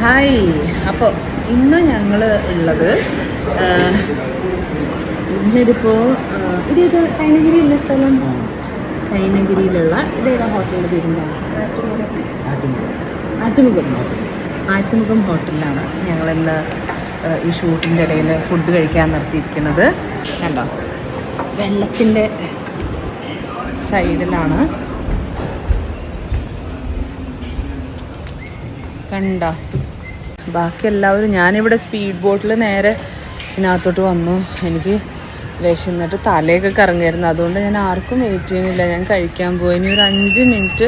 Hi. അപ്പോൾ ഇന്ന് ഞങ്ങൾ ഉള്ളത് ഇന്നിതിപ്പോൾ ഇത് കൈനഗിരിയുള്ള സ്ഥലം, കൈനഗിരിയിലുള്ള ഇതേതാ ഹോട്ടലിൻ്റെ പേരെന്താണ്? ആറ്റുമുഖം ഹോട്ടലിലാണ് ഞങ്ങളിന്ന് ഈ ഷൂട്ടിൻ്റെ ഇടയിൽ ഫുഡ് കഴിക്കാൻ നിർത്തിയിരിക്കുന്നത്. കണ്ടോ, വെള്ളത്തിൻ്റെ സൈഡിലാണ്. കണ്ട ബാക്കി എല്ലാവരും, ഞാനിവിടെ സ്പീഡ് ബോട്ടിൽ നേരെ ഇതിനകത്തോട്ട് വന്നു. എനിക്ക് വിശന്നിട്ട് തലയൊക്കെ കറങ്ങിയായിരുന്നു, അതുകൊണ്ട് ഞാൻ ആർക്കും വെയിറ്റ് ചെയ്യുന്നില്ല, ഞാൻ കഴിക്കാൻ പോയി. ഇനി ഒരു 5 മിനിറ്റ്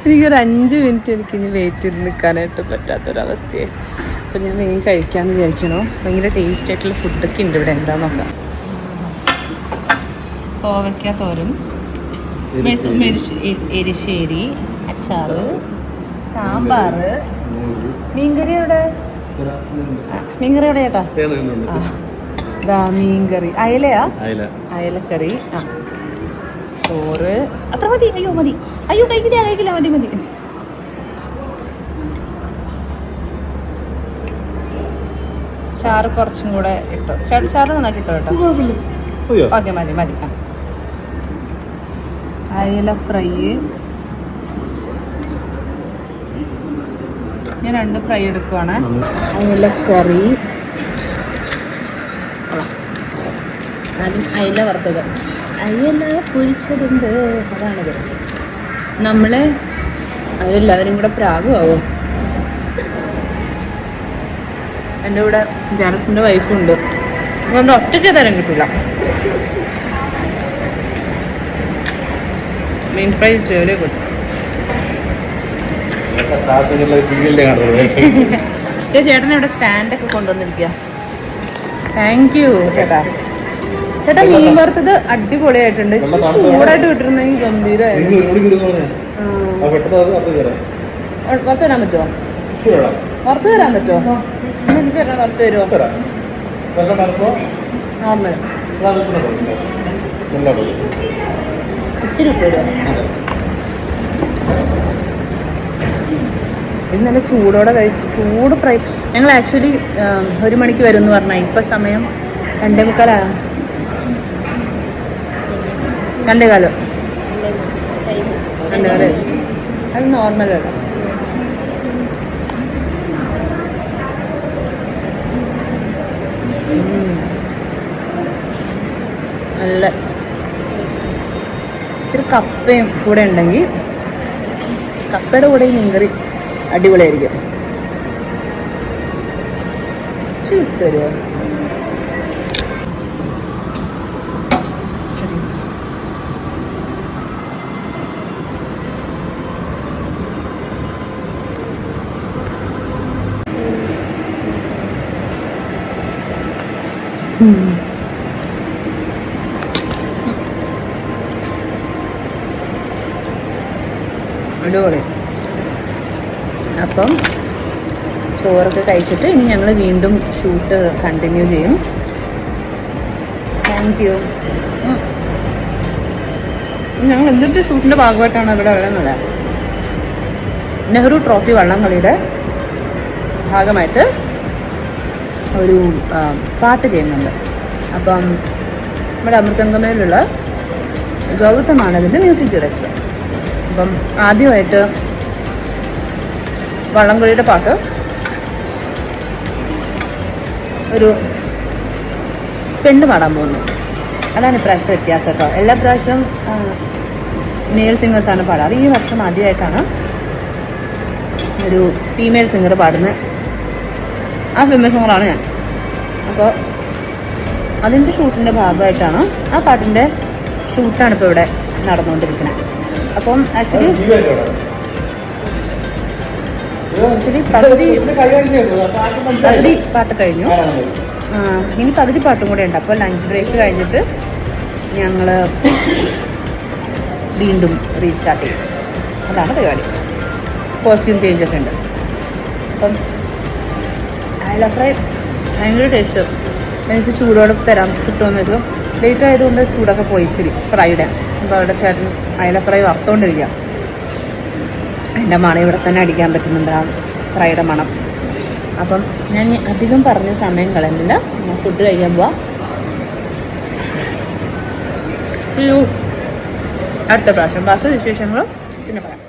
എനിക്കൊരു 5 മിനിറ്റ് എനിക്കിനി വെയിറ്റ് ചെയ്ത് നിൽക്കാനായിട്ട് പറ്റാത്തൊരവസ്ഥയായി. അപ്പം ഞാൻ വേഗം കഴിക്കാമെന്ന് വിചാരിക്കണോ. ഭയങ്കര ടേസ്റ്റ് ആയിട്ടുള്ള ഫുഡൊക്കെ ഉണ്ട് ഇവിടെ. എന്താ നോക്കാം. കോവയ്ക്ക തോരൻ, എരിശ്ശേരി, അച്ചാറ്, സാമ്പാർ, മീൻകറി എവിടെ? മീൻകറി എവിടെ ചേട്ടാ? മീൻകറി അയലയാ? അയലക്കറി. ആ, ചോറ്. അത്ര മതി? അയ്യോ മതി. അയ്യോ കഴിക്കില്ല മതി. ചാറ് കുറച്ചും കൂടെ ഇട്ടോ ചേട്ടാ? ചാറ് നന്നായിട്ട് ഇട്ടോ കേട്ടോ? ഓക്കെ മതി. അയല ഫ്രൈ, ഞാൻ 2 ഫ്രൈ എടുക്കുവാണ്. അയലക്കറി, ആദ്യം അയല വറുത്തത്, അയല പൊരിച്ചതുണ്ട്, അതാണിത്. നമ്മളെ അവരെല്ലാവരും കൂടെ പ്രാഗമാവും. എൻ്റെ കൂടെ ജാനത്തിൻ്റെ വൈഫുണ്ട്, അതുകൊണ്ട് ഒറ്റയ്ക്ക് തരം കിട്ടില്ല. മീൻ ഫ്രൈ ഇസ് റിയലി ഗുഡ്. ചേട്ടൻ ഇവിടെ സ്റ്റാൻഡൊക്കെ കൊണ്ടുവന്നിരിക്കുക. താങ്ക് യു ചേട്ടാ. മീൻ വറുത്തത് അടിപൊളിയായിട്ടുണ്ട്. ചൂടായിട്ട് കിട്ടിരുന്നെങ്കിൽ ഗംഭീരമായിരുന്നു. വറുത്ത് തരാൻ പറ്റുമോ? വറുത്ത് തരാൻ പറ്റുമോ? ചേട്ടാ വറുത്ത് തരുമോ? നോർമൽ ഇച്ചിരി ഉപ്പ് തരുമോ? ഇത് നല്ല ചൂടോടെ കഴിച്ച്, ചൂട് ഫ്രൈ. ഞങ്ങൾ ആക്ച്വലി 1 മണിക്ക് വരും എന്ന് പറഞ്ഞാൽ ഇപ്പം സമയം 2:45. 2:15. അത് നോർമലല്ല. നല്ല ഇച്ചിരി കപ്പയും കൂടെ ഉണ്ടെങ്കിൽ, കപ്പയുടെ കൂടെ ഈ മീൻകറി അടിപൊളിയായിരിക്കും. ഇച്ചിരി ഇട്ട് തരുമോ? ശരി. അടിപൊളി. അപ്പം ചോറൊക്കെ കഴിച്ചിട്ട് ഇനി ഞങ്ങൾ വീണ്ടും ഷൂട്ട് കണ്ടിന്യൂ ചെയ്യും. Thank you. ഞങ്ങൾ എന്തിൻ്റെ ഷൂട്ടിൻ്റെ ഭാഗമായിട്ടാണ് ഇവിടെ വരുന്നത്? നെഹ്റു ട്രോഫി വള്ളംകളിയുടെ ഭാഗമായിട്ട് ഒരു പാട്ട് ചെയ്യുന്നുണ്ട്. അപ്പം നമ്മുടെ അമൃതംഗമയിലുള്ള ഗൗതമാണ് അതിൻ്റെ മ്യൂസിക് ഡയറക്ടർ. അപ്പം ആദ്യമായിട്ട് വള്ളംകളിയുടെ പാട്ട് ഒരു പെണ്ണ് പാടാൻ പോകുന്നു. അതാണ് ഇപ്രാവശ്യത്തെ വ്യത്യാസം കേട്ടോ. എല്ലാ പ്രാവശ്യം മെയിൽ സിംഗേഴ്സാണ് പാടാറ്. ഈ വർഷം ആദ്യമായിട്ടാണ് ഒരു ഫീമെയിൽ സിംഗർ പാടുന്നത്. ആ ഫീമെയിൽ സിംഗറാണ് ഞാൻ. അപ്പോൾ അതിൻ്റെ ഷൂട്ടിൻ്റെ ഭാഗമായിട്ടാണ്, ആ പാട്ടിൻ്റെ ഷൂട്ടാണ് ഇപ്പോൾ ഇവിടെ നടന്നുകൊണ്ടിരിക്കുന്നത്. അപ്പം ആക്ച്വലി പകുതി പാട്ട് കഴിഞ്ഞു. ഇനി പകുതി പാട്ടും കൂടെ ഉണ്ട്. അപ്പോൾ ലഞ്ച് ബ്രേക്ക് കഴിഞ്ഞിട്ട് ഞങ്ങൾ വീണ്ടും റീസ്റ്റാർട്ട് ചെയ്യും. അതാണ് പരിപാടി. കോസ്റ്റ്യൂം ചേഞ്ചൊക്കെ ഉണ്ട്. അപ്പം അയല ഫ്രൈ ഭയങ്കര ടേസ്റ്റ്. എനിക്ക് ചൂടോടെ തരാൻ കിട്ടുമെന്ന് വെച്ചു. ലേറ്റ് ആയതുകൊണ്ട് ചൂടൊക്കെ പോയി ഇച്ചിരി ഫ്രൈഡ്. അപ്പോൾ അവിടെ ചേട്ടൻ അയല ഫ്രൈ വറുത്തുകൊണ്ടിരിക്കുക. അതിൻ്റെ മണം ഇവിടെ തന്നെ അടിക്കാൻ പറ്റുന്നുണ്ട്, ആ ഫ്രൈയുടെ മണം. അപ്പം ഞാൻ അധികം പറഞ്ഞ സമയം കളയുന്നില്ല, ഞാൻ ഫുഡ് കഴിക്കാൻ പോവാം. അടുത്ത പ്രാവശ്യം ബാക്കി വിശേഷങ്ങൾ പിന്നെ പറയാം.